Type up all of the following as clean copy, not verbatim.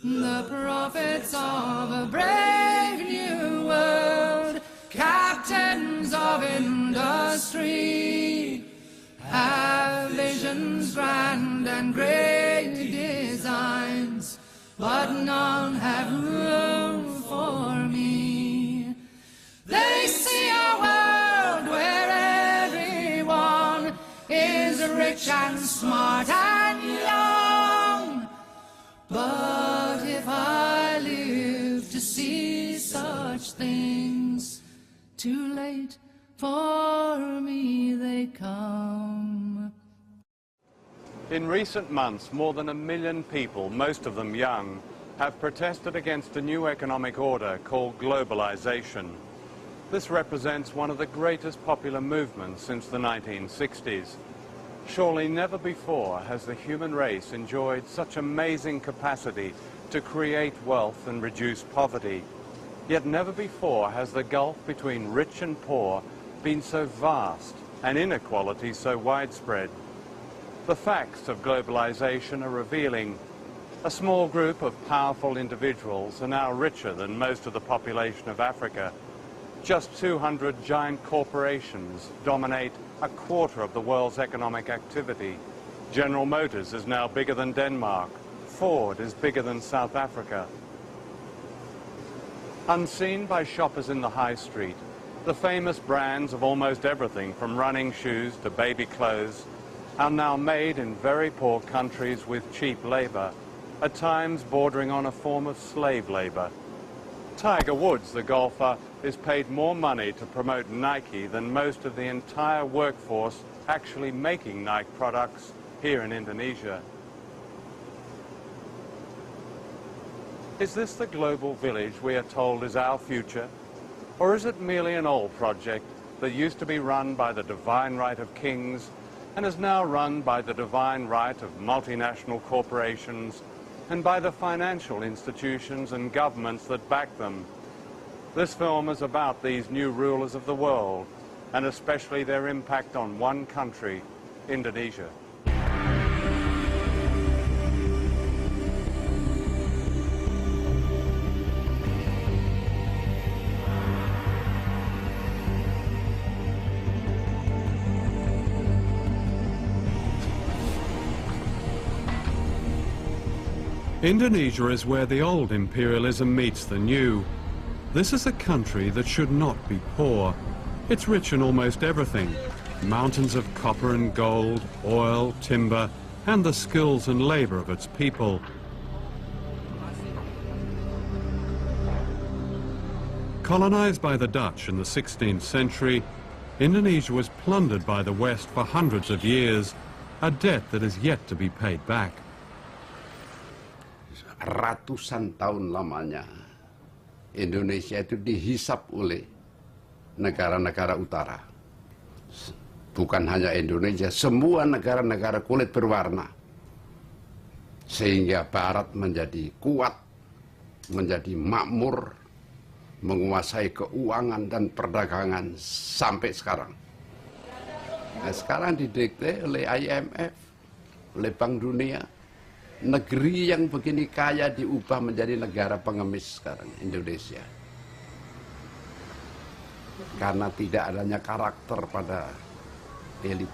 The prophets of a brave new world, captains of industry, have visions grand and great designs, but none have room for me. They see a world where everyone is rich and smart and young, but if I live to see such things, too late for me they come. In recent months, more than 1 million people, most of them young, have protested against a new economic order called globalization. This represents one of the greatest popular movements since the 1960s. Surely never before has the human race enjoyed such amazing capacity to create wealth and reduce poverty. Yet never before has the gulf between rich and poor been so vast and inequality so widespread. The facts of globalization are revealing. A small group of powerful individuals are now richer than most of the population of Africa. Just 200 giant corporations dominate 1/4 of the world's economic activity. General Motors is now bigger than Denmark. Ford is bigger than South Africa. Unseen by shoppers in the high street, the famous brands of almost everything from running shoes to baby clothes are now made in very poor countries with cheap labor, at times bordering on a form of slave labor. Tiger Woods, the golfer, is paid more money to promote Nike than most of the entire workforce actually making Nike products here in Indonesia. Is this the global village we are told is our future? Or is it merely an old project that used to be run by the divine right of kings and is now run by the divine right of multinational corporations and by the financial institutions and governments that back them? This film is about these new rulers of the world, and especially their impact on one country, Indonesia. Indonesia is where the old imperialism meets the new. This is a country that should not be poor. It's rich in almost everything. Mountains of copper and gold, oil, timber, and the skills and labor of its people. Colonized by the Dutch in the 16th century, Indonesia was plundered by the West for hundreds of years, a debt that is yet to be paid back. Ratusan tahun lamanya Indonesia itu dihisap oleh negara-negara utara. Bukan hanya Indonesia, semua negara-negara kulit berwarna. Sehingga Barat menjadi kuat, menjadi makmur, menguasai keuangan dan perdagangan sampai sekarang. Nah, sekarang didikte oleh IMF, oleh Bank Dunia. Negeri yang begini kaya diubah menjadi negara pengemis sekarang, Indonesia. Karena tidak adanya karakter pada elit.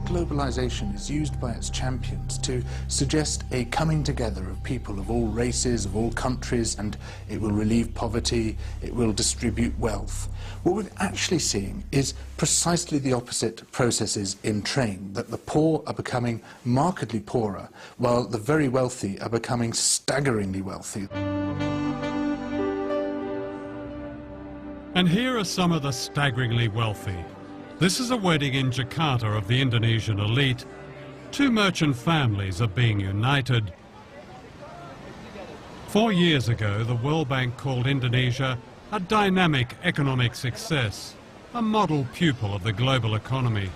Globalization is used by its champions to suggest a coming together of people of all races, of all countries, and it will relieve poverty, it will distribute wealth. What we're actually seeing is precisely the opposite processes in train, that the poor are becoming markedly poorer, while the very wealthy are becoming staggeringly wealthy. And here are some of the staggeringly wealthy. This is a wedding in Jakarta of the Indonesian elite. Two merchant families are being united. 4 years ago, the World Bank called Indonesia a dynamic economic success, a model pupil of the global economy.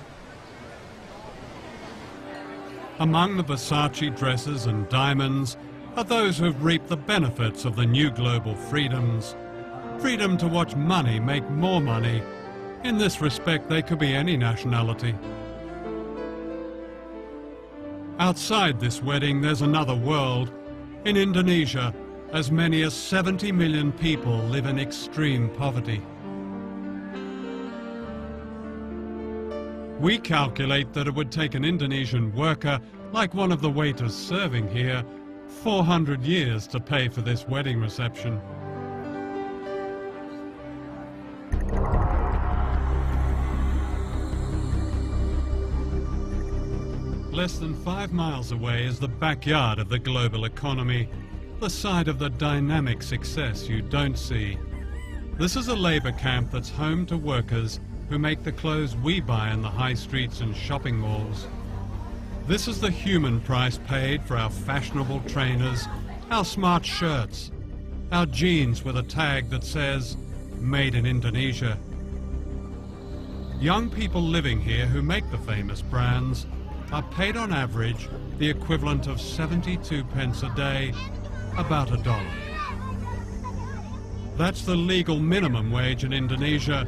Among the Versace dresses and diamonds are those who have reaped the benefits of the new global freedoms. Freedom to watch money make more money. In this respect, they could be any nationality. Outside this wedding, there's another world. In Indonesia, as many as 70 million people live in extreme poverty. We calculate that it would take an Indonesian worker, like one of the waiters serving here, 400 years to pay for this wedding reception. Less than 5 miles away is the backyard of the global economy, the site of the dynamic success you don't see. This is a labour camp that's home to workers who make the clothes we buy in the high streets and shopping malls. This is the human price paid for our fashionable trainers, our smart shirts, our jeans with a tag that says, "Made in Indonesia." Young people living here who make the famous brands are paid on average the equivalent of 72 pence a day, about $1. That's the legal minimum wage in Indonesia.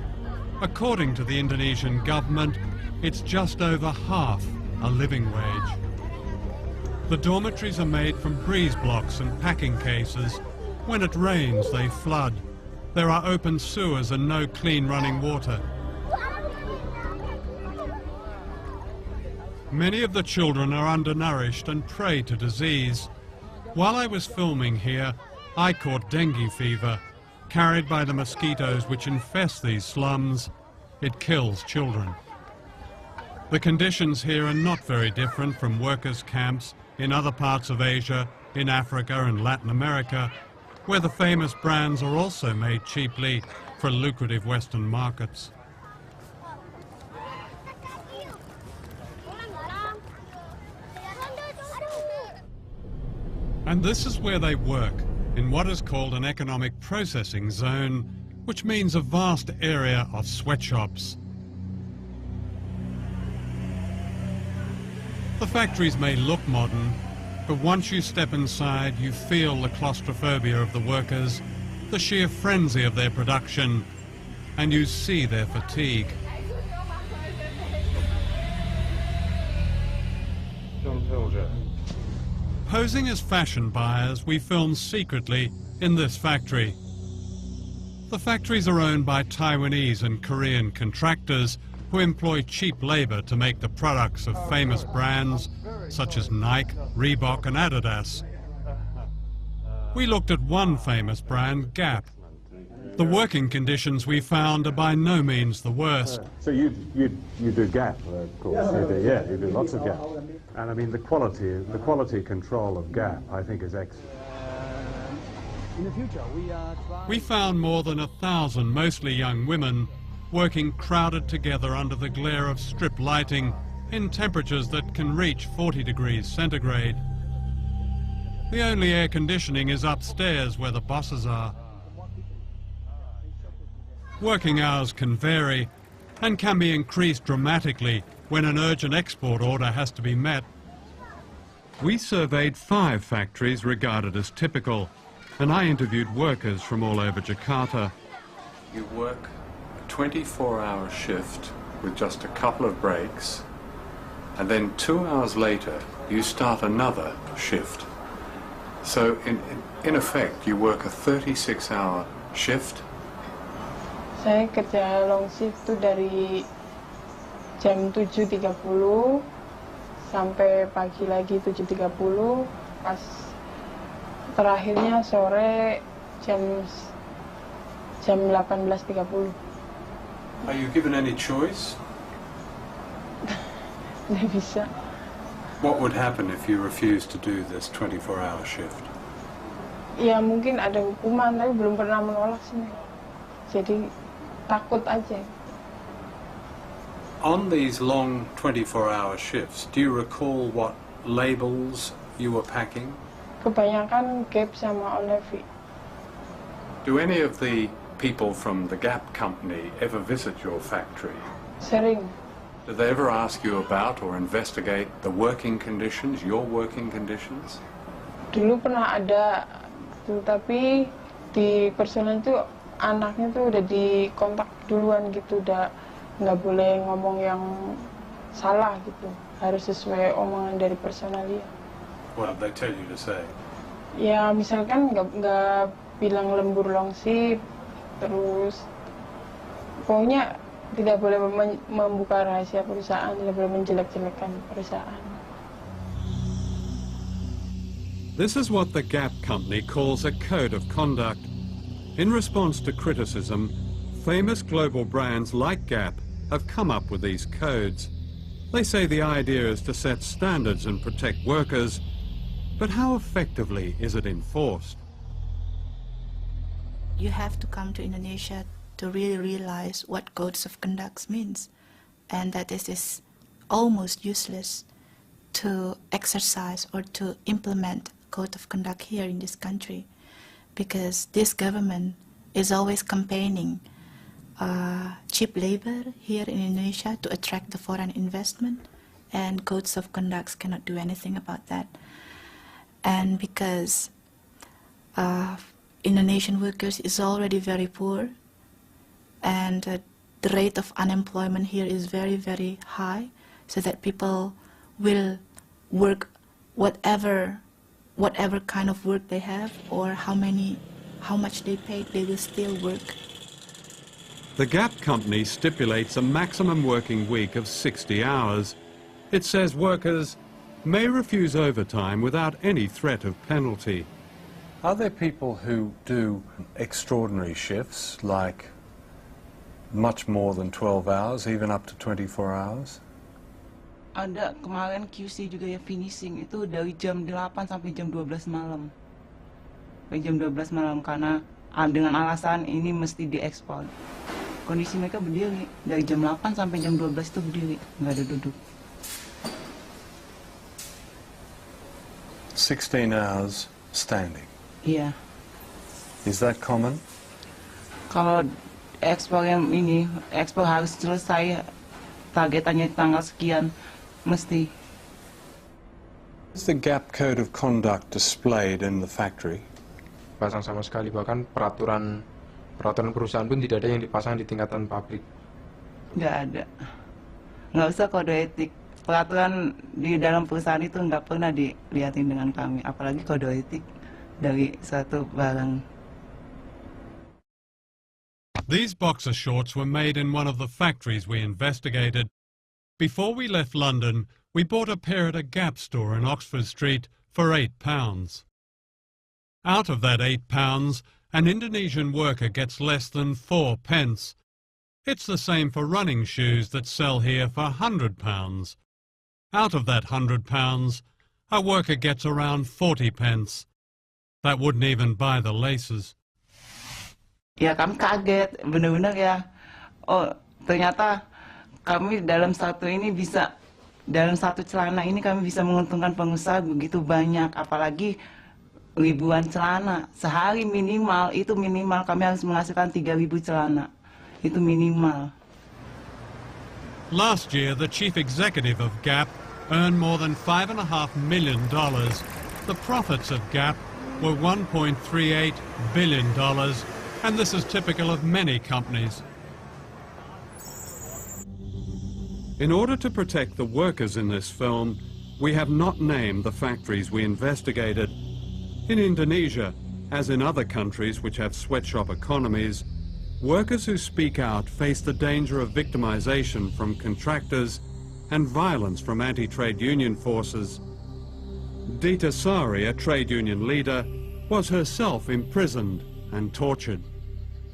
According to the Indonesian government, it's just over half a living wage. The dormitories are made from breeze blocks and packing cases. When it rains, they flood. There are open sewers and no clean running water. Many of the children are undernourished and prey to disease. While I was filming here, I caught dengue fever, carried by the mosquitoes which infest these slums. It kills children. The conditions here are not very different from workers' camps in other parts of Asia, in Africa and Latin America, where the famous brands are also made cheaply for lucrative Western markets. And this is where they work, in what is called an economic processing zone, which means a vast area of sweatshops. The factories may look modern, but once you step inside, you feel the claustrophobia of the workers, the sheer frenzy of their production, and you see their fatigue. Pilger. Posing as fashion buyers, we film secretly in this factory. The factories are owned by Taiwanese and Korean contractors who employ cheap labor to make the products of famous brands such as Nike, Reebok and Adidas. We looked at one famous brand, Gap. The working conditions we found are by no means the worst. So you do Gap, of course. You do lots of Gap. And I mean the quality control of Gap, I think, is excellent. In the future, We found more than 1,000 mostly young women working crowded together under the glare of strip lighting in temperatures that can reach 40 degrees centigrade. The only air conditioning is upstairs where the bosses are. Working hours can vary and can be increased dramatically when an urgent export order has to be met. We surveyed 5 factories regarded as typical, and I interviewed workers from all over Jakarta. You work a 24-hour shift with just a couple of breaks, and then 2 hours later you start another shift. So in effect you work a 36-hour shift. Saya kerja long shift itu dari jam 7.30 sampai pagi lagi 7.30, pas terakhirnya sore jam 18.30. Are you given any choice? Nggak bisa. What would happen if you refused to do this 24-hour shift? Ya mungkin ada hukuman, tapi belum pernah menolak sih. Jadi takut aja. On these long 24-hour shifts, do you recall what labels you were packing? Kebanyakan Gap sama Olevi. Do any of the people from the Gap company ever visit your factory? Sering. Do they ever ask you about or investigate the working conditions, your working conditions? Dulu pernah ada, tapi di personal itu anaknya tuh udah dikontak duluan gitu, udah nggak boleh ngomong yang salah gitu. Harus sesuai omongan dari personalia. What did they tell you to say? Ya misalkan nggak bilang lembur longsip, terus pokoknya tidak boleh membuka rahasia perusahaan, tidak boleh menjelek-jelekan perusahaan. This is what the Gap company calls a code of conduct. In response to criticism, famous global brands like Gap have come up with these codes. They say the idea is to set standards and protect workers, but how effectively is it enforced? You have to come to Indonesia to really realize what codes of conduct means, and that it is almost useless to exercise or to implement code of conduct here in this country, because this government is always campaigning cheap labor here in Indonesia to attract the foreign investment, and codes of conduct cannot do anything about that. And because Indonesian workers is already very poor, and the rate of unemployment here is very, very high, so that people will work whatever kind of work they have, or how much they pay, they will still work. The Gap company stipulates a maximum working week of 60 hours. It says workers may refuse overtime without any threat of penalty. Are there people who do extraordinary shifts, like much more than 12 hours, even up to 24 hours? Ada kemarin QC juga ya, finishing itu dari jam 8 sampai jam 12 malam. Sampai jam 12 malam karena dengan alasan ini mesti diekspor. Kondisi mereka berdiri dari jam 8 sampai jam 12 itu berdiri, nggak ada duduk. 16 hours standing. Iya. Is that common? Kalau ekspor yang ini, ekspor harus selesai targetannya tanggal sekian, mesti. Is the Gap Code of Conduct displayed in the factory? Pasang sama sekali, bahkan peraturan perusahaan pun tidak ada yang dipasang di tingkatan pabrik. Nggak ada. Nggak usah kode etik. Peraturan di dalam perusahaan itu nggak pernah dilihatin dengan kami, apalagi kode etik dari suatu barang. These boxer shorts were made in one of the factories we investigated. Before we left London, we bought a pair at a Gap store in Oxford Street for £8. Out of that £8, an Indonesian worker gets less than 4 pence. It's the same for running shoes that sell here for £100. Out of that £100, a worker gets around 40 pence. That wouldn't even buy the laces. Ya kami kaget, benar-benar ya. Oh ternyata kami dalam satu celana ini kami bisa menguntungkan pengusaha begitu banyak, apalagi ribuan celana. Sehari minimal kami harus menghasilkan 3.000 celana. Itu minimal. Last year, the chief executive of Gap earned more than $5.5 million. The profits of Gap were $1.38 billion, and this is typical of many companies. In order to protect the workers in this film, we have not named the factories we investigated. In Indonesia, as in other countries which have sweatshop economies, workers who speak out face the danger of victimization from contractors and violence from anti-trade union forces. Dita Sari, a trade union leader, was herself imprisoned and tortured.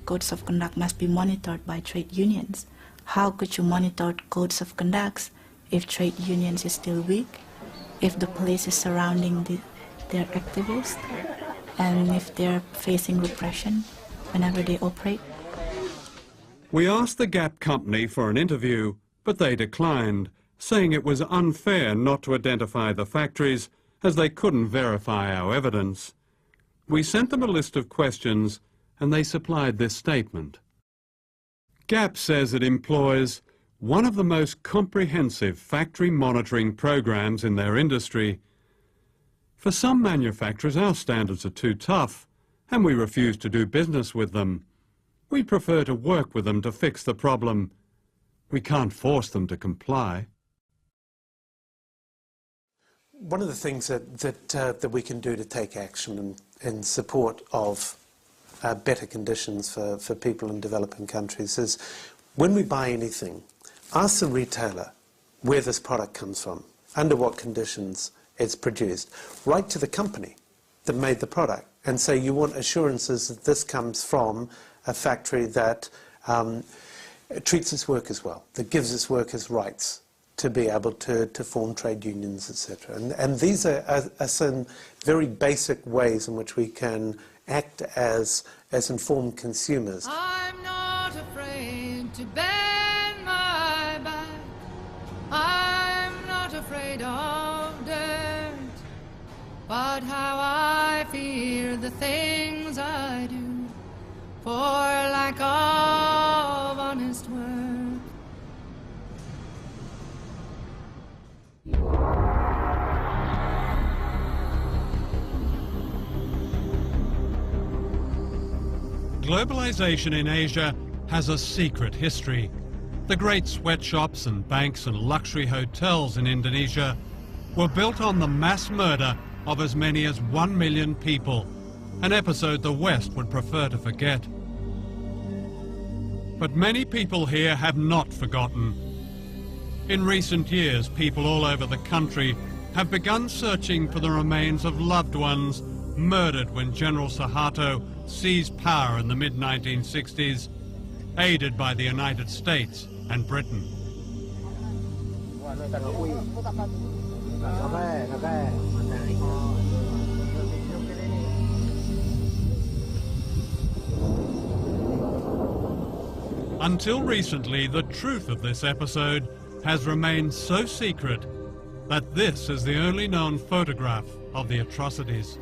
Codes of conduct must be monitored by trade unions. How could you monitor codes of conduct if trade unions is still weak, if the police is surrounding their activists, and if they're facing repression whenever they operate? We asked the Gap company for an interview, but they declined, saying it was unfair not to identify the factories as they couldn't verify our evidence. We sent them a list of questions and they supplied this statement. Gap says it employs one of the most comprehensive factory monitoring programs in their industry. For some manufacturers, our standards are too tough and we refuse to do business with them. We prefer to work with them to fix the problem. We can't force them to comply. One of the things that we can do to take action in support of better conditions for people in developing countries is, when we buy anything, ask the retailer where this product comes from, under what conditions it's produced. Write to the company that made the product and say you want assurances that this comes from a factory that treats its workers well, that gives its workers rights to be able to form trade unions, etc. And these are some very basic ways in which we can act as informed consumers. I'm not afraid to bend my back. I'm not afraid of dirt. But how I fear the things I do for lack of honest work. Globalization in Asia has a secret history. The great sweatshops and banks and luxury hotels in Indonesia were built on the mass murder of as many as 1 million people, an episode the West would prefer to forget. But many people here have not forgotten. In recent years, people all over the country have begun searching for the remains of loved ones murdered when General Suharto seized power in the mid-1960s, aided by the United States and Britain. Until recently, the truth of this episode has remained so secret that this is the only known photograph of the atrocities.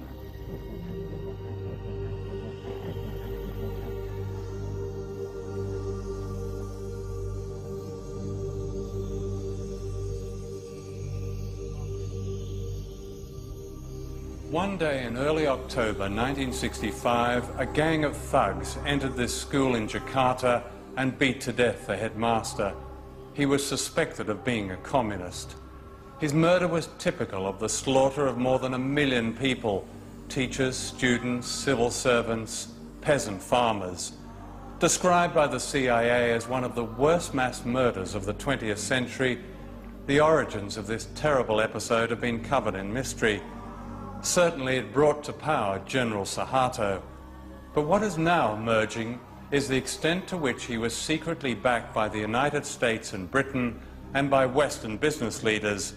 One day in early October 1965, a gang of thugs entered this school in Jakarta and beat to death the headmaster. He was suspected of being a communist. His murder was typical of the slaughter of more than 1 million people, teachers, students, civil servants, peasant farmers. Described by the CIA as one of the worst mass murders of the 20th century, the origins of this terrible episode have been covered in mystery. Certainly it brought to power General Suharto. But what is now emerging is the extent to which he was secretly backed by the United States and Britain and by Western business leaders.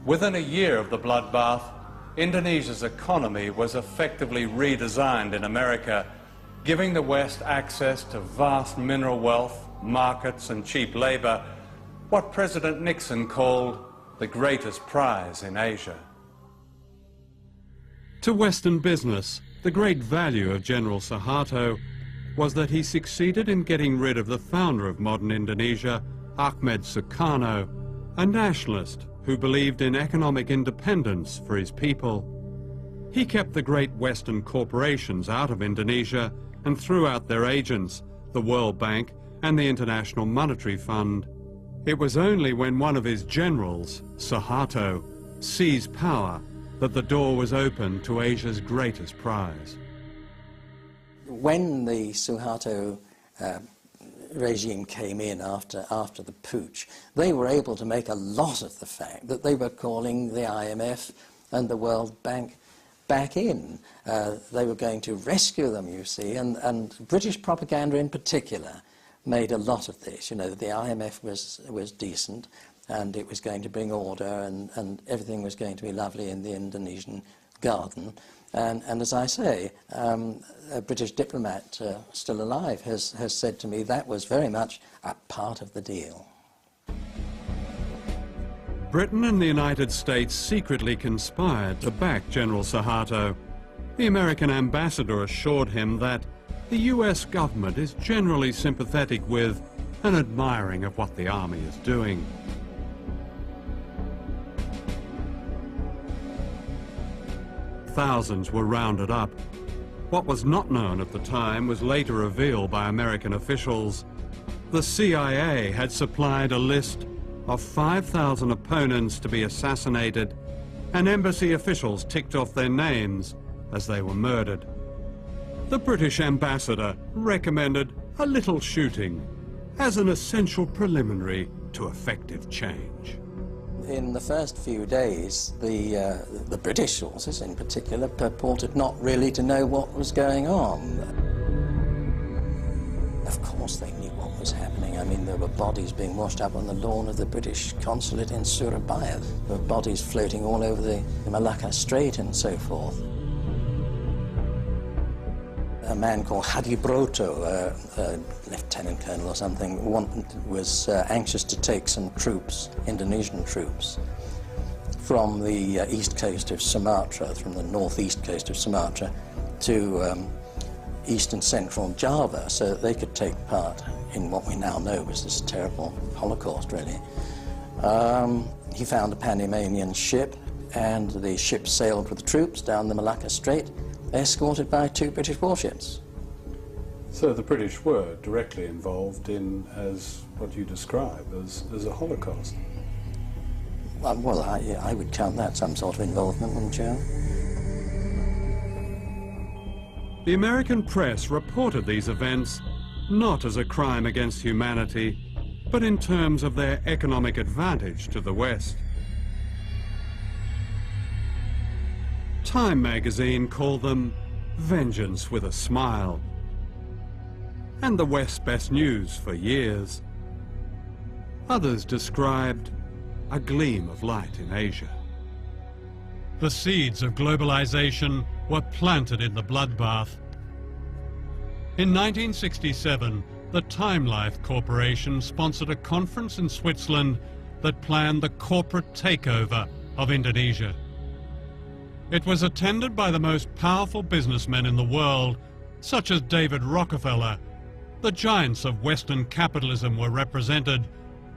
Within a year of the bloodbath, Indonesia's economy was effectively redesigned in America, giving the West access to vast mineral wealth, markets and cheap labor, what President Nixon called the greatest prize in Asia. To Western business, the great value of General Suharto was that he succeeded in getting rid of the founder of modern Indonesia, Ahmed Sukarno, a nationalist who believed in economic independence for his people. He kept the great Western corporations out of Indonesia and threw out their agents, the World Bank and the International Monetary Fund. It was only when one of his generals, Suharto, seized power that the door was open to Asia's greatest prize. When the Suharto regime came in after the putsch, they were able to make a lot of the fact that they were calling the IMF and the World Bank back in. They were going to rescue them, you see, and British propaganda in particular made a lot of this. You know, the IMF was decent, and it was going to bring order, and everything was going to be lovely in the Indonesian garden. And as I say, a British diplomat still alive has said to me that was very much a part of the deal. Britain and the United States secretly conspired to back General Suharto. The American ambassador assured him that the US government is generally sympathetic with and admiring of what the army is doing. Thousands were rounded up. What was not known at the time was later revealed by American officials. The CIA had supplied a list of 5,000 opponents to be assassinated and embassy officials ticked off their names as they were murdered. The British ambassador recommended a little shooting as an essential preliminary to effective change. In the first few days, the British sources in particular purported not really to know what was going on. Of course they knew what was happening. I mean, there were bodies being washed up on the lawn of the British consulate in Surabaya. There were bodies floating all over the Malacca Strait and so forth. A man called Hadibroto, a lieutenant colonel or something, was anxious to take some troops, Indonesian troops, from the east coast of Sumatra, from the northeast coast of Sumatra, to east and central Java, so that they could take part in what we now know was this terrible Holocaust, really. He found a Panamanian ship, and the ship sailed with the troops down the Malacca Strait, escorted by 2 British warships. So the British were directly involved in, as what you describe, as a Holocaust? Well, I would count that some sort of involvement, wouldn't you? The American press reported these events not as a crime against humanity, but in terms of their economic advantage to the West. Time magazine called them vengeance with a smile, and the West's best news for years. Others described a gleam of light in Asia. The seeds of globalization were planted in the bloodbath. In 1967, the Time Life Corporation sponsored a conference in Switzerland that planned the corporate takeover of Indonesia. It was attended by the most powerful businessmen in the world, such as David Rockefeller. The giants of Western capitalism were represented: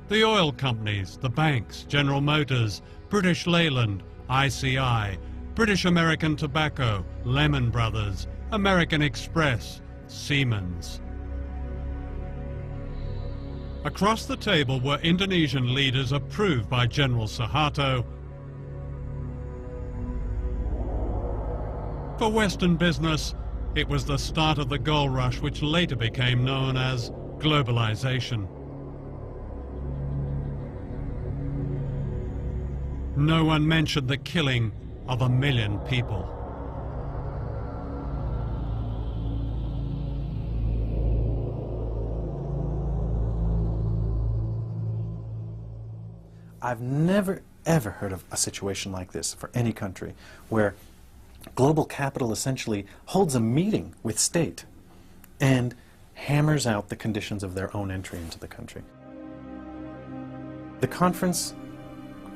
the oil companies, the banks, General Motors, British Leyland, ICI, British American Tobacco, Lehman Brothers, American Express, Siemens. Across the table were Indonesian leaders approved by General Suharto. For Western business, it was the start of the gold rush, which later became known as globalization. No one mentioned the killing of 1 million people. I've never, ever heard of a situation like this for any country, where global capital essentially holds a meeting with state and hammers out the conditions of their own entry into the country. The conference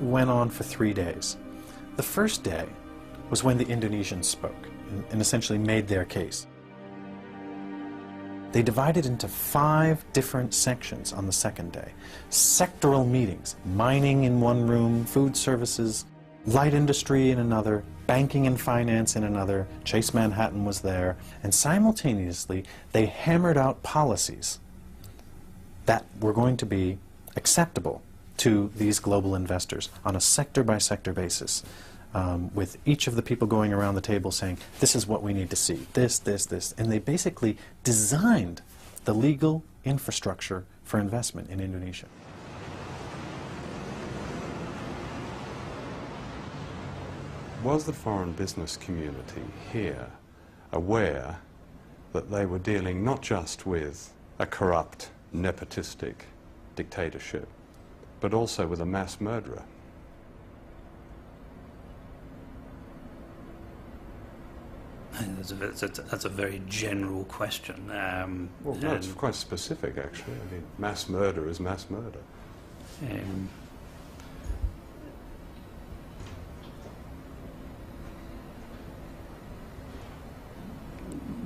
went on for 3 days. The first day was when the Indonesians spoke and essentially made their case. They divided into 5 different sections on the second day. Sectoral meetings, mining in one room, food services, light industry in another, banking and finance in another, Chase Manhattan was there, and simultaneously they hammered out policies that were going to be acceptable to these global investors on a sector-by-sector basis, with each of the people going around the table saying, this is what we need to see, this, and they basically designed the legal infrastructure for investment in Indonesia. Was the foreign business community here aware that they were dealing not just with a corrupt, nepotistic dictatorship, but also with a mass murderer? That's a very general question. Well, no, it's quite specific, actually. I mean, mass murder is mass murder.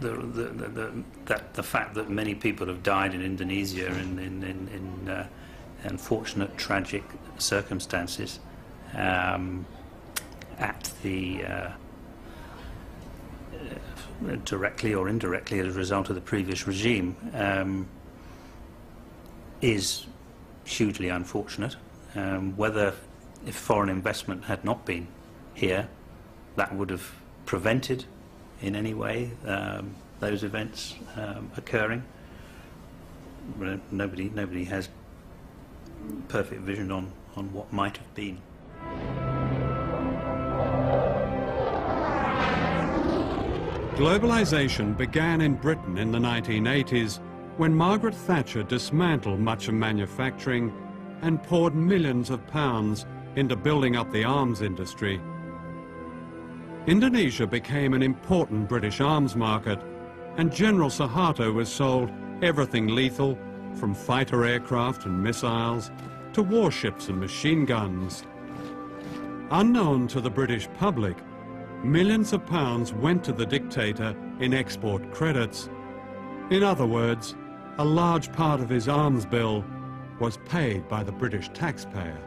The fact that many people have died in Indonesia in unfortunate, tragic circumstances at the directly or indirectly as a result of the previous regime is hugely unfortunate. Whether if foreign investment had not been here, that would have prevented in any way those events occurring. Nobody has perfect vision on what might have been. Globalization began in Britain in the 1980s when Margaret Thatcher dismantled much of manufacturing and poured millions of pounds into building up the arms industry. Indonesia became an important British arms market, and General Suharto was sold everything lethal, from fighter aircraft and missiles to warships and machine guns. Unknown to the British public, millions of pounds went to the dictator in export credits. In other words, a large part of his arms bill was paid by the British taxpayer.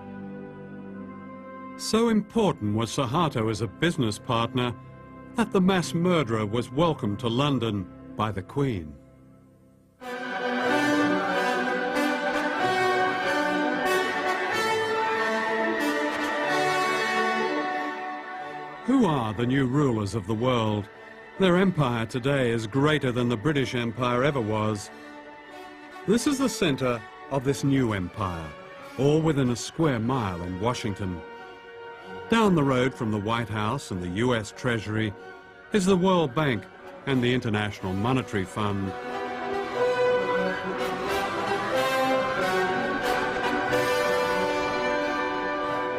So important was Suharto as a business partner that the mass murderer was welcomed to London by the Queen. Who are the new rulers of the world? Their empire today is greater than the British Empire ever was. This is the center of this new empire, all within a square mile in Washington. Down the road from the White House and the US Treasury is the World Bank and the International Monetary Fund.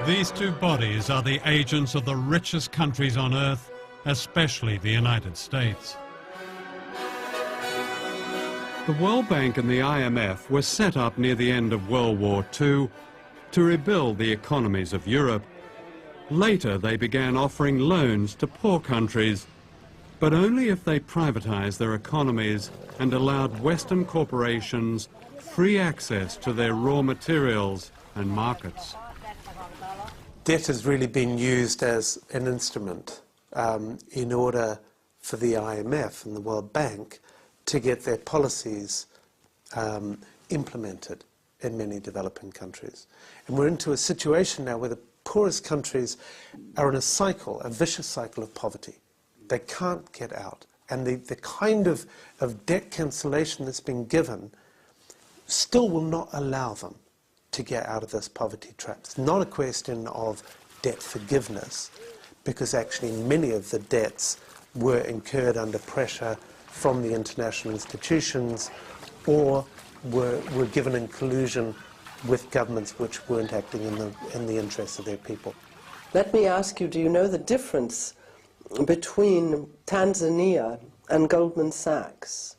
These two bodies are the agents of the richest countries on earth, especially the United States. The World Bank and the IMF were set up near the end of World War II to rebuild the economies of Europe. Later, they began offering loans to poor countries, but only if they privatized their economies and allowed Western corporations free access to their raw materials and markets. Debt has really been used as an instrument in order for the IMF and the World Bank to get their policies implemented in many developing countries. And we're into a situation now where the poorest countries are in a cycle, a vicious cycle of poverty. They can't get out. And the kind of debt cancellation that's been given still will not allow them to get out of this poverty trap. It's not a question of debt forgiveness, because actually many of the debts were incurred under pressure from the international institutions or were given in collusion with governments which weren't acting in the interests of their people. Let me ask you, do you know the difference between Tanzania and Goldman Sachs?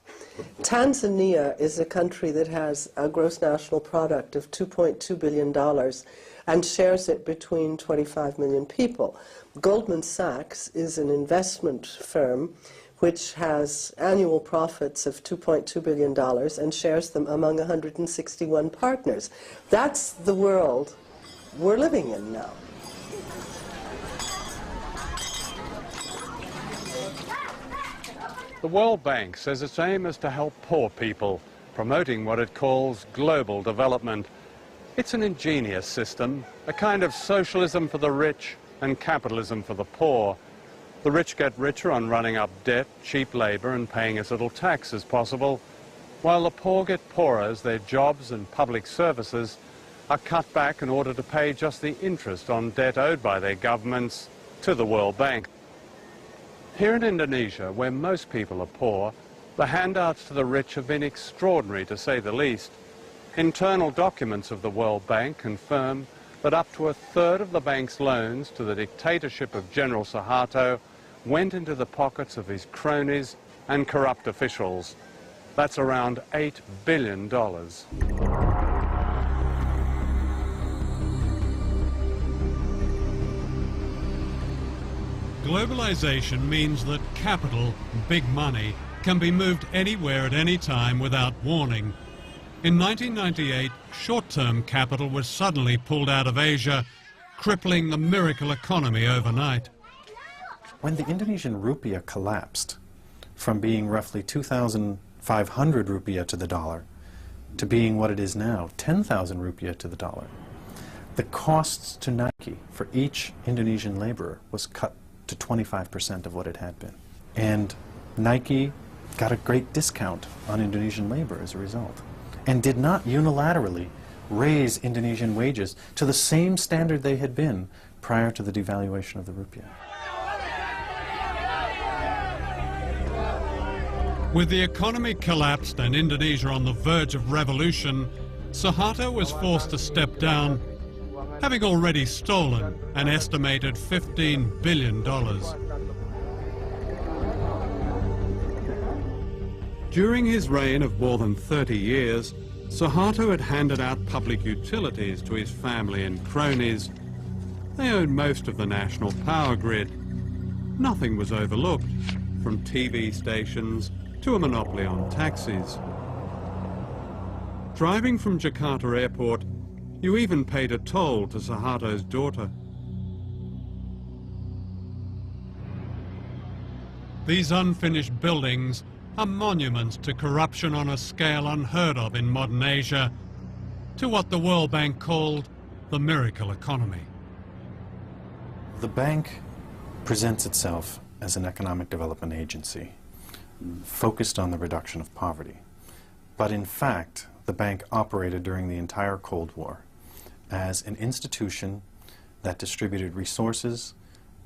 Tanzania is a country that has a gross national product of $2.2 billion and shares it between 25 million people. Goldman Sachs is an investment firm which has annual profits of $2.2 billion and shares them among 161 partners. That's the world we're living in now. The World Bank says its aim is to help poor people, promoting what it calls global development. It's an ingenious system, a kind of socialism for the rich and capitalism for the poor. The rich get richer on running up debt, cheap labor, and paying as little tax as possible, while the poor get poorer as their jobs and public services are cut back in order to pay just the interest on debt owed by their governments to the World Bank. Here in Indonesia, where most people are poor, the handouts to the rich have been extraordinary, to say the least. Internal documents of the World Bank confirm that up to a third of the bank's loans to the dictatorship of General Suharto went into the pockets of his cronies and corrupt officials. That's around $8 billion. Globalization means that capital, big money, can be moved anywhere at any time without warning. In 1998, short-term capital was suddenly pulled out of Asia, crippling the miracle economy overnight. When the Indonesian rupiah collapsed from being roughly 2,500 rupiah to the dollar to being what it is now, 10,000 rupiah to the dollar, The costs to Nike for each Indonesian laborer was cut to 25% of what it had been. And Nike got a great discount on Indonesian labor as a result, and did not unilaterally raise Indonesian wages to the same standard they had been prior to the devaluation of the rupiah. With the economy collapsed and Indonesia on the verge of revolution, Suharto was forced to step down, having already stolen an estimated $15 billion. During his reign of more than 30 years, Suharto had handed out public utilities to his family and cronies. They owned most of the national power grid. Nothing was overlooked, from TV stations to a monopoly on taxis. Driving from Jakarta Airport, you even paid a toll to Suharto's daughter. These unfinished buildings are monuments to corruption on a scale unheard of in modern Asia, to what the World Bank called the miracle economy. The bank presents itself as an economic development agency focused on the reduction of poverty. But in fact, the bank operated during the entire Cold War as an institution that distributed resources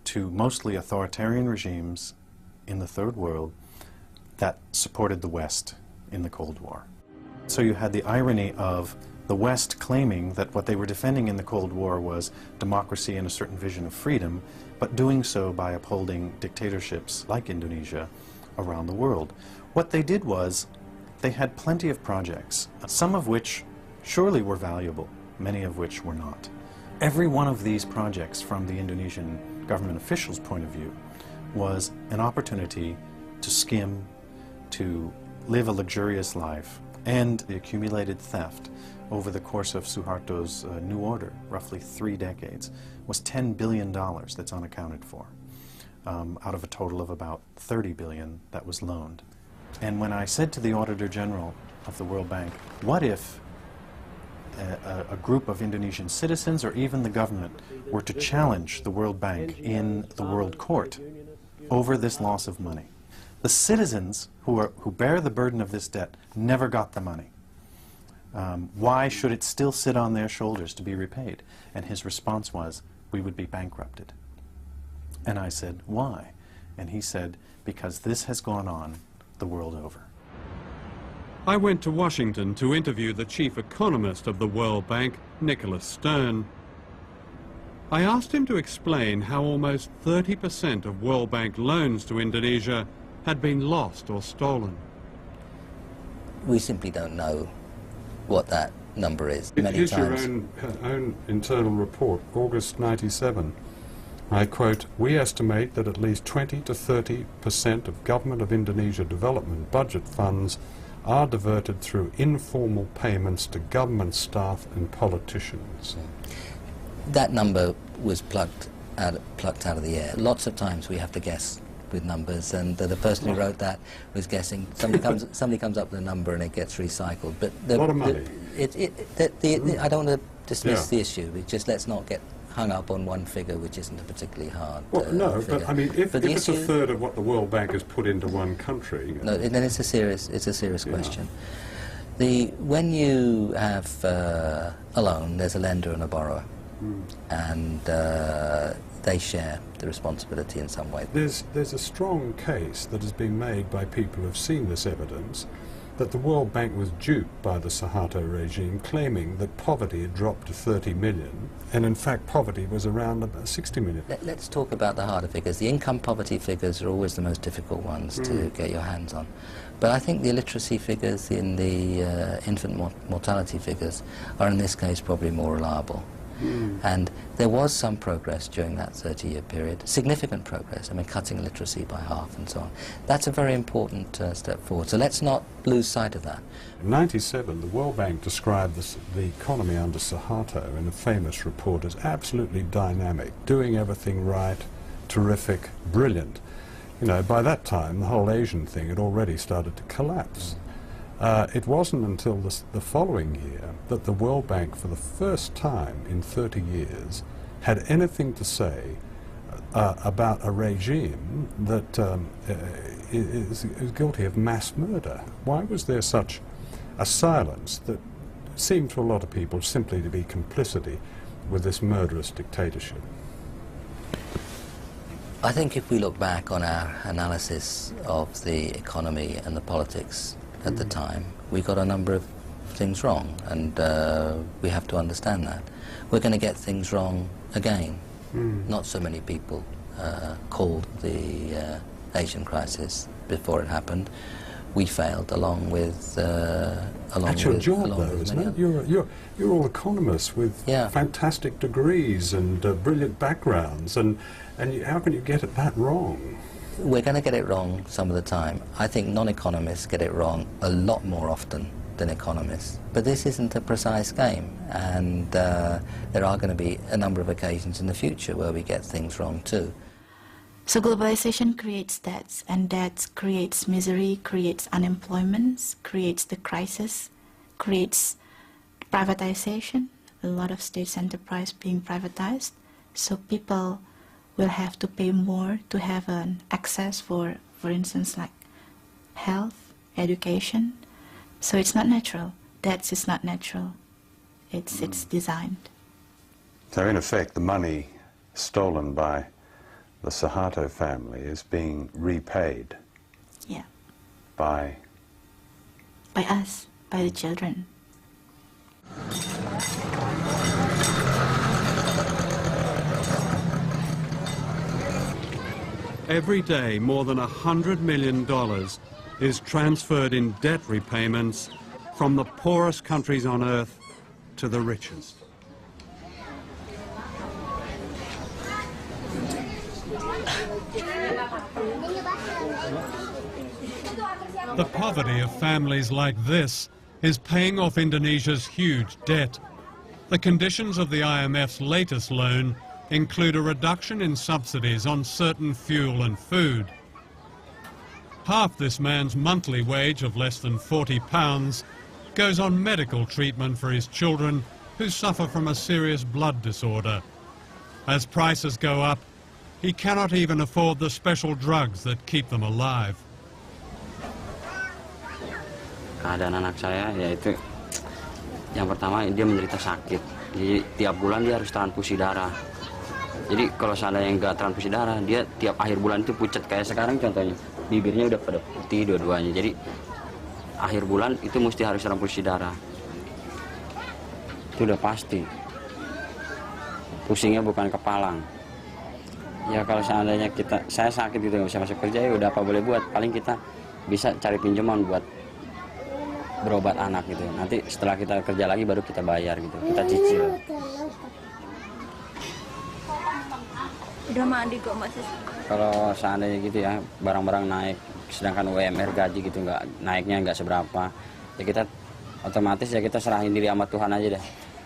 to mostly authoritarian regimes in the Third World that supported the West in the Cold War. So you had the irony of the West claiming that what they were defending in the Cold War was democracy and a certain vision of freedom, but doing so by upholding dictatorships like Indonesia around the world. What they did was they had plenty of projects, some of which surely were valuable, many of which were not. Every one of these projects, from the Indonesian government officials' point of view, was an opportunity to skim, to live a luxurious life, and the accumulated theft over the course of Suharto's new order, roughly 3 decades, was $10 billion that's unaccounted for, out of a total of about $30 billion that was loaned. And when I said to the Auditor General of the World Bank, what if a group of Indonesian citizens or even the government were to challenge the World Bank in the World Court over this loss of money? The citizens who bear the burden of this debt never got the money. Why should it still sit on their shoulders to be repaid? And his response was, we would be bankrupted. And I said, why? And he said, because this has gone on the world over. I went to Washington to interview the chief economist of the World Bank, Nicholas Stern. I asked him to explain how almost 30% of World Bank loans to Indonesia had been lost or stolen. We simply don't know what that number is. Here's your own internal report, August 97. I quote, we estimate that at least 20 to 30% of Government of Indonesia development budget funds are diverted through informal payments to government staff and politicians. That number was plucked out of the air. Lots of times we have to guess with numbers, and the person who wrote that was guessing. Somebody comes up with a number and it gets recycled. But a lot of money. I don't want to dismiss the issue. Just let's not get hung up on one figure, which isn't a particularly hard no, figure. but I mean, if it's a third of what the World Bank has put into one country... No, then it's a serious question. When you have a loan, there's a lender and a borrower, and they share the responsibility in some way. There's a strong case that has been made by people who have seen this evidence that the World Bank was duped by the Suharto regime, claiming that poverty had dropped to 30 million, and in fact poverty was around about 60 million. Let's talk about the harder figures. The income poverty figures are always the most difficult ones to get your hands on. But I think the illiteracy figures in the infant mortality figures are in this case probably more reliable. And there was some progress during that 30-year period, significant progress, I mean cutting illiteracy by half and so on. That's a very important step forward, so let's not lose sight of that. In 97, the World Bank described the economy under Suharto in a famous report as absolutely dynamic, doing everything right, terrific, brilliant. You know, by that time the whole Asian thing had already started to collapse. It wasn't until the following year that the World Bank, for the first time in 30 years, had anything to say about a regime that is guilty of mass murder. Why was there such a silence that seemed to a lot of people simply to be complicity with this murderous dictatorship? I think if we look back on our analysis of the economy and the politics at the time, we got a number of things wrong, and we have to understand that. We're going to get things wrong again. Not so many people called the Asian crisis before it happened. We failed along with That's your job, though, isn't it? You're all economists with fantastic degrees and brilliant backgrounds, and how can you get it that wrong? We're going to get it wrong some of the time. I think non-economists get it wrong a lot more often than economists. But this isn't a precise game, and there are going to be a number of occasions in the future where we get things wrong too. So globalization creates debts, and debts creates misery, creates unemployment, creates the crisis, creates privatization, a lot of state enterprise being privatized. So people will have to pay more to have an access for instance, like health, education. So it's not natural. Debts is not natural. It's designed. So in effect, the money stolen by the Suharto family is being repaid. Yeah. By us, by the children. Every day, more than $100 million is transferred in debt repayments from the poorest countries on earth to the richest. The poverty of families like this is paying off Indonesia's huge debt. The conditions of the IMF's latest loan include a reduction in subsidies on certain fuel and food. Half this man's monthly wage of less than £40 goes on medical treatment for his children who suffer from a serious blood disorder. As prices go up, he cannot even afford the special drugs that keep them alive. Keadaan anak saya yaitu yang pertama, dia menderita sakit. Jadi tiap bulan dia harus transfusi darah. Jadi kalau seandainya nggak transfusi darah, dia tiap akhir bulan itu pucat. Kayak sekarang contohnya, bibirnya udah pada putih dua-duanya. Jadi akhir bulan itu mesti harus transfusi darah. Itu udah pasti. Pusingnya bukan kepalang. Ya kalau seandainya saya sakit gitu nggak bisa masuk kerja, ya udah apa boleh buat. Paling kita bisa cari pinjaman buat berobat anak gitu. Nanti setelah kita kerja lagi baru kita bayar gitu. Kita cicil. Udah mandi kok masih. Kalau seandainya gitu ya, barang-barang naik, sedangkan UMR gaji gitu naiknya nggak seberapa, ya kita otomatis ya kita serahin diri sama Tuhan aja deh.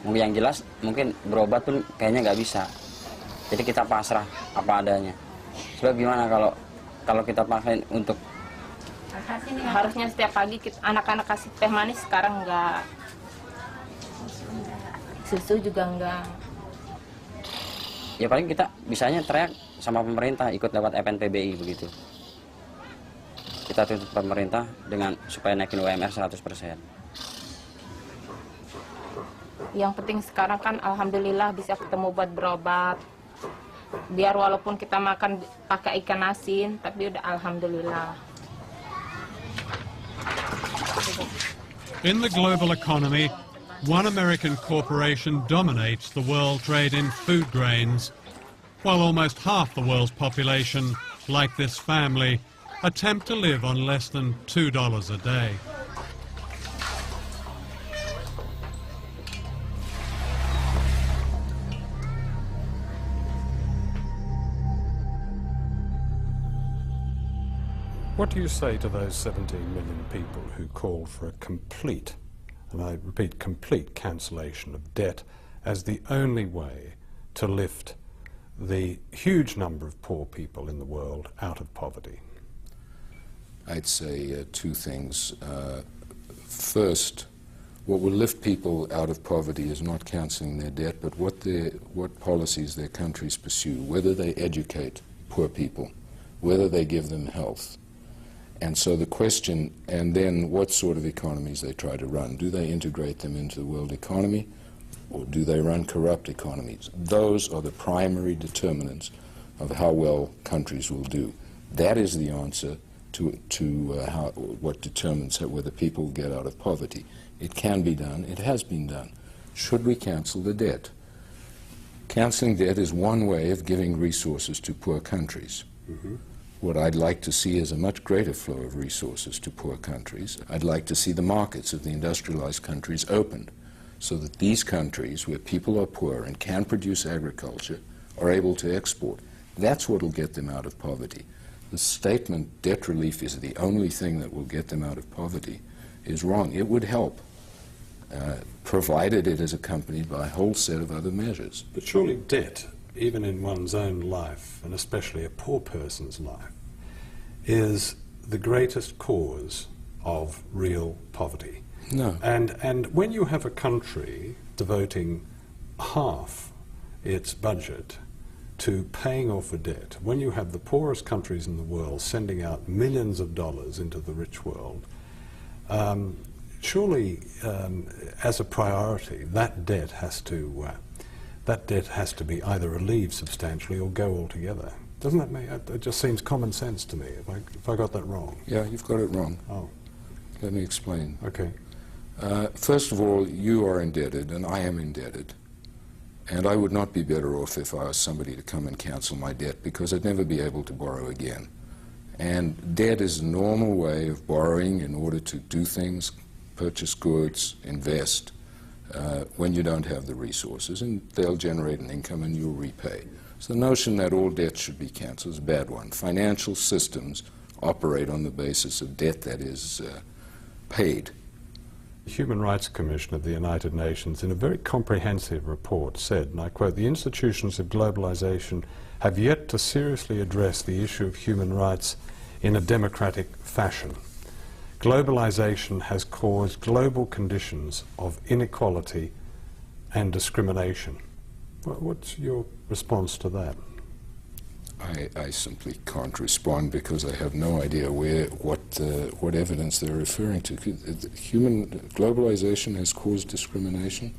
Mungkin yang jelas mungkin berobat pun kayaknya nggak bisa. Jadi kita pasrah apa adanya. Sebab gimana kalau kita paksain untuk harusnya setiap pagi anak-anak kasih teh manis, sekarang enggak. Susu juga enggak. Ya paling kita bisanya teriak sama pemerintah, ikut lewat FNPBI begitu. Kita tuntut pemerintah dengan supaya naikin UMR 100%. Yang penting sekarang kan alhamdulillah bisa ketemu buat berobat. Biar walaupun kita makan pakai ikan asin, tapi udah alhamdulillah. In the global economy, one American corporation dominates the world trade in food grains, while almost half the world's population, like this family, attempt to live on less than $2 a day. What do you say to those 17 million people who call for a complete, and I repeat, complete cancellation of debt as the only way to lift the huge number of poor people in the world out of poverty? I'd say two things. first, what will lift people out of poverty is not cancelling their debt, but what policies their countries pursue, whether they educate poor people, whether they give them health. And so the question, and then what sort of economies they try to run. Do they integrate them into the world economy, or do they run corrupt economies? Those are the primary determinants of how well countries will do. That is the answer to what determines whether people get out of poverty. It can be done. It has been done. Should we cancel the debt? Cancelling debt is one way of giving resources to poor countries. Mm-hmm. What I'd like to see is a much greater flow of resources to poor countries. I'd like to see the markets of the industrialized countries opened so that these countries where people are poor and can produce agriculture are able to export. That's what will get them out of poverty. The statement debt relief is the only thing that will get them out of poverty is wrong. It would help, provided it is accompanied by a whole set of other measures. But surely debt, even in one's own life, and especially a poor person's life, is the greatest cause of real poverty. No. And when you have a country devoting half its budget to paying off a debt, when you have the poorest countries in the world sending out millions of dollars into the rich world, surely as a priority that debt has to be either relieved substantially or go altogether. Doesn't that make it just seems common sense to me if I got that wrong? Yeah, you've got it wrong. Oh. Let me explain. Okay. First of all, you are indebted and I am indebted. And I would not be better off if I asked somebody to come and cancel my debt, because I'd never be able to borrow again. And debt is a normal way of borrowing in order to do things, purchase goods, invest, when you don't have the resources, and they'll generate an income and you'll repay. So the notion that all debt should be cancelled is a bad one. Financial systems operate on the basis of debt that is paid. The Human Rights Commission of the United Nations, in a very comprehensive report, said, and I quote, "The institutions of globalization have yet to seriously address the issue of human rights in a democratic fashion. Globalization has caused global conditions of inequality and discrimination." What's your response to that? I simply can't respond because I have no idea what evidence they're referring to. Globalization has caused discrimination?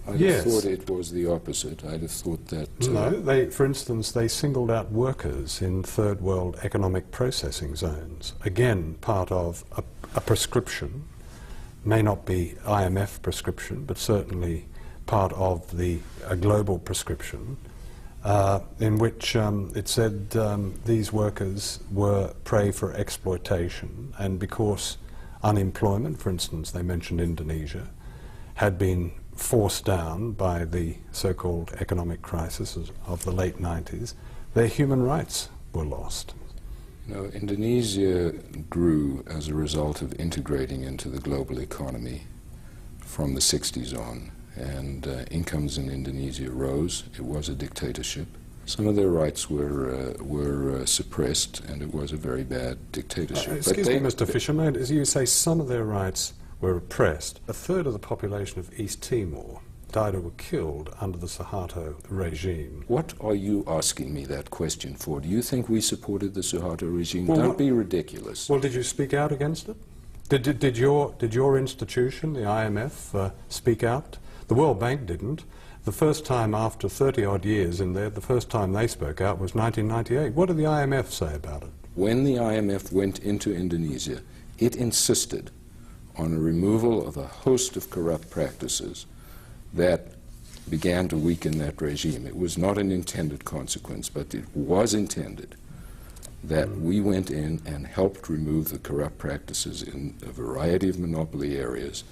I'd Yes. have thought it was the opposite. I'd have thought that... No, for instance, they singled out workers in third world economic processing zones. Again, part of a prescription, may not be IMF prescription, but certainly part of a global prescription, in which it said these workers were prey for exploitation, and because unemployment, for instance, they mentioned Indonesia, had been forced down by the so-called economic crisis of the late 90s, their human rights were lost. You know, Indonesia grew as a result of integrating into the global economy from the 60s on, and incomes in Indonesia rose. It was a dictatorship. Some of their rights were suppressed, and it was a very bad dictatorship. Excuse me, Mr. Fisher, as you say, some of their rights were oppressed. A third of the population of East Timor died or were killed under the Suharto regime. What are you asking me that question for? Do you think we supported the Suharto regime? Well, Don't be ridiculous. Well, did you speak out against it? Did your institution, the IMF, speak out? The World Bank didn't. The first time after 30-odd years in there, the first time they spoke out was 1998. What did the IMF say about it? When the IMF went into Indonesia, it insisted on a removal of a host of corrupt practices that began to weaken that regime. It was not an intended consequence, but it was intended that we went in and helped remove the corrupt practices in a variety of monopoly areas.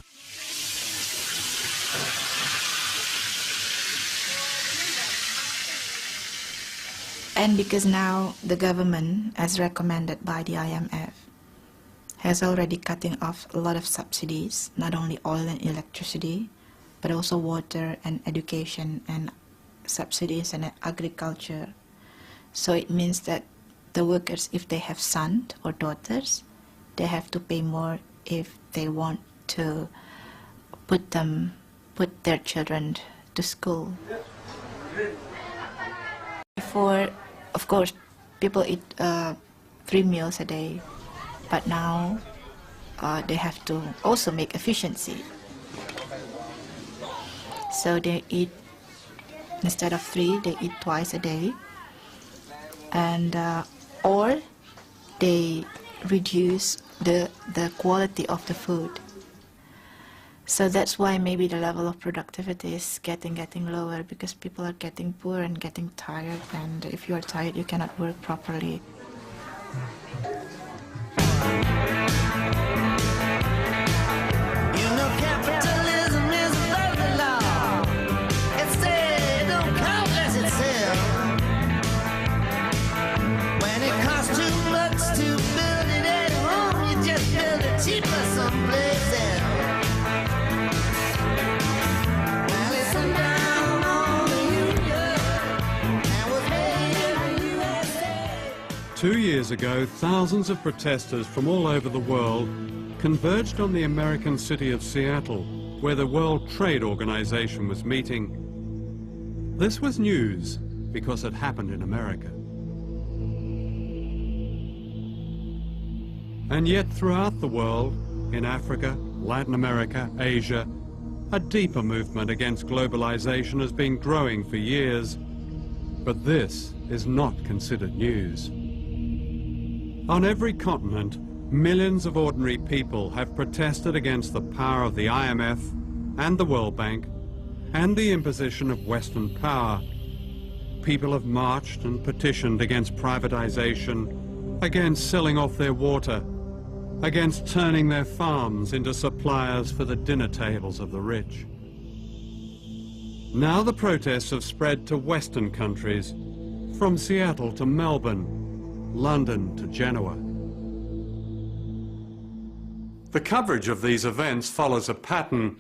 And because now the government, as recommended by the IMF, has already cutting off a lot of subsidies, not only oil and electricity, but also water and education and subsidies and agriculture. So it means that the workers, if they have sons or daughters, they have to pay more if they want to put their children to school. Before, of course, people eat 3 meals a day, but now they have to also make efficiency. So they eat, instead of 3, they eat twice a day, and or they reduce the quality of the food. So that's why maybe the level of productivity is getting lower, because people are getting poor and getting tired, and if you are tired you cannot work properly. Two years ago, thousands of protesters from all over the world converged on the American city of Seattle, where the World Trade Organization was meeting. This was news because it happened in America. And yet throughout the world, in Africa, Latin America, Asia, a deeper movement against globalization has been growing for years, but this is not considered news. On every continent, millions of ordinary people have protested against the power of the IMF and the World Bank and the imposition of Western power. People have marched and petitioned against privatization, against selling off their water, against turning their farms into suppliers for the dinner tables of the rich. Now the protests have spread to Western countries, from Seattle to Melbourne, London to Genoa. The coverage of these events follows a pattern.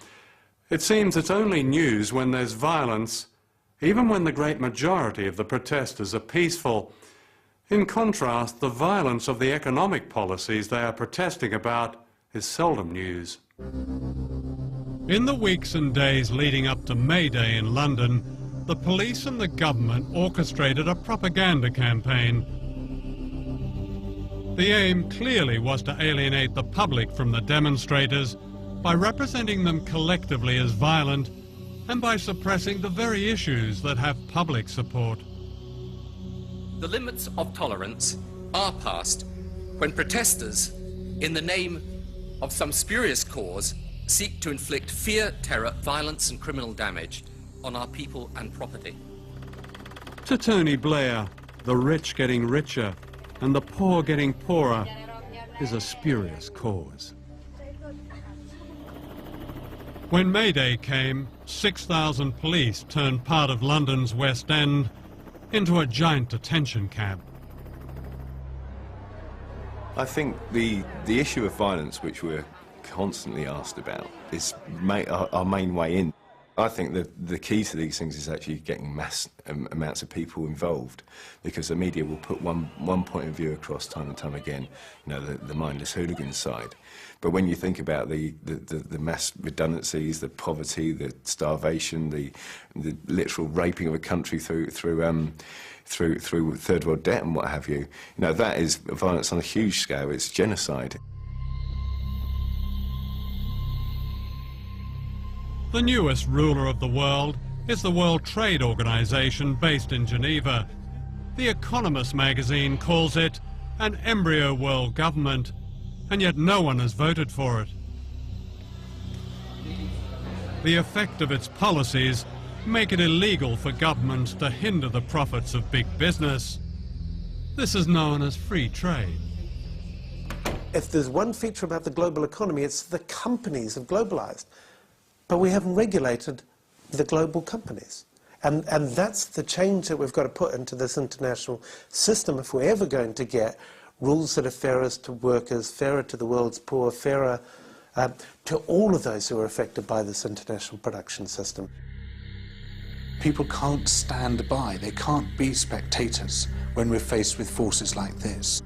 It seems it's only news when there's violence, even when the great majority of the protesters are peaceful. In contrast, the violence of the economic policies they are protesting about is seldom news. In the weeks and days leading up to May Day in London, the police and the government orchestrated a propaganda campaign. The aim clearly was to alienate the public from the demonstrators by representing them collectively as violent and by suppressing the very issues that have public support. The limits of tolerance are passed when protesters, in the name of some spurious cause, seek to inflict fear, terror, violence and criminal damage on our people and property. To Tony Blair, the rich getting richer and the poor getting poorer is a spurious cause. When May Day came, 6,000 police turned part of London's West End into a giant detention camp. I think the issue of violence, which we're constantly asked about, is our main way in. I think the key to these things is actually getting mass amounts of people involved, because the media will put one point of view across time and time again, you know, the mindless hooligan side. But when you think about the mass redundancies, the poverty, the starvation, the literal raping of a country through third world debt and what have you, you know, that is violence on a huge scale. It's genocide. The newest ruler of the world is the World Trade Organization based in Geneva. The Economist magazine calls it an embryo world government, and yet no one has voted for it. The effect of its policies make it illegal for governments to hinder the profits of big business. This is known as free trade. If there's one feature about the global economy, it's the companies have globalized. But we haven't regulated the global companies. And that's the change that we've got to put into this international system if we're ever going to get rules that are fairer to workers, fairer to the world's poor, fairer to all of those who are affected by this international production system. People can't stand by, they can't be spectators when we're faced with forces like this.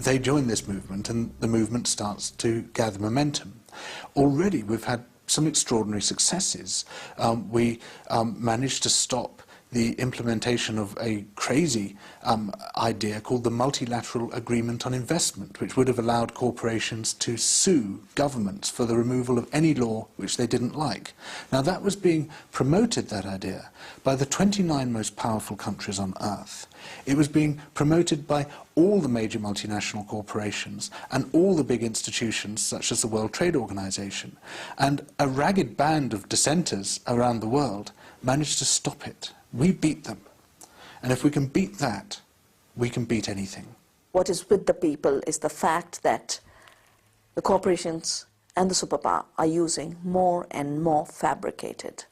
they join this movement and the movement starts to gather momentum. Already we've had some extraordinary successes. We managed to stop the implementation of a crazy idea called the Multilateral Agreement on Investment, which would have allowed corporations to sue governments for the removal of any law which they didn't like. Now that was being promoted, that idea, by the 29 most powerful countries on earth. It was being promoted by all the major multinational corporations and all the big institutions such as the World Trade Organization. And a ragged band of dissenters around the world managed to stop it. We beat them. And if we can beat that, we can beat anything. What is with the people is the fact that the corporations and the superpower are using more and more fabricated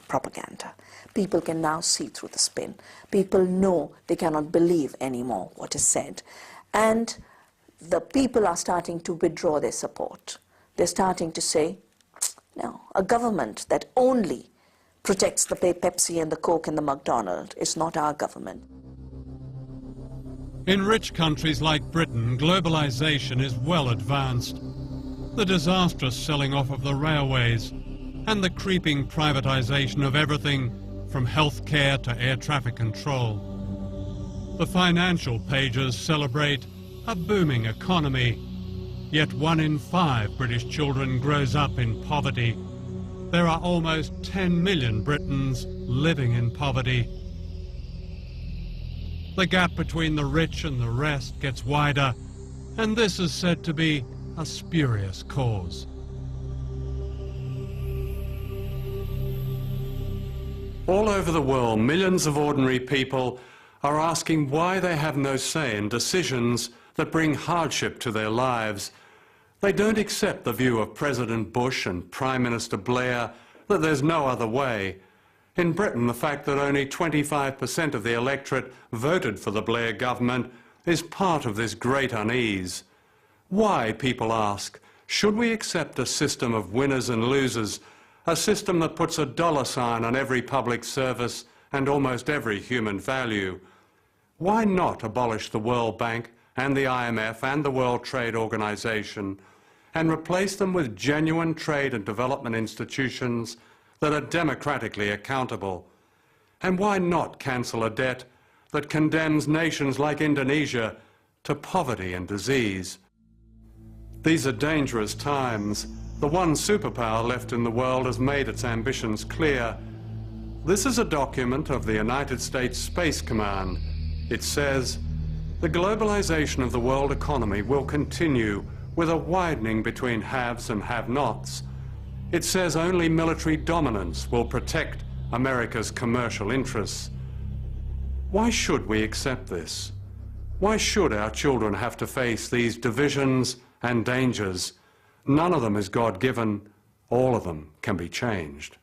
propaganda. People can now see through the spin. People know they cannot believe anymore what is said. And the people are starting to withdraw their support. They're starting to say, no, a government that only protects the Pepsi and the Coke and the McDonald's is not our government. In rich countries like Britain, globalization is well advanced. The disastrous selling off of the railways and the creeping privatization of everything from healthcare to air traffic control. The financial pages celebrate a booming economy, yet 1 in 5 British children grows up in poverty. There are almost 10 million Britons living in poverty. The gap between the rich and the rest gets wider, and this is said to be a spurious cause. All over the world, millions of ordinary people are asking why they have no say in decisions that bring hardship to their lives. They don't accept the view of President Bush and Prime Minister Blair that there's no other way. In Britain, the fact that only 25% of the electorate voted for the Blair government is part of this great unease. Why, people ask, should we accept a system of winners and losers, a system that puts a dollar sign on every public service and almost every human value? Why not abolish the World Bank and the IMF and the World Trade Organization and replace them with genuine trade and development institutions that are democratically accountable? And why not cancel a debt that condemns nations like Indonesia to poverty and disease? These are dangerous times. The one superpower left in the world has made its ambitions clear. This is a document of the United States Space Command. It says, the globalization of the world economy will continue with a widening between haves and have-nots. It says only military dominance will protect America's commercial interests. Why should we accept this? Why should our children have to face these divisions and dangers? None of them is God-given. All of them can be changed.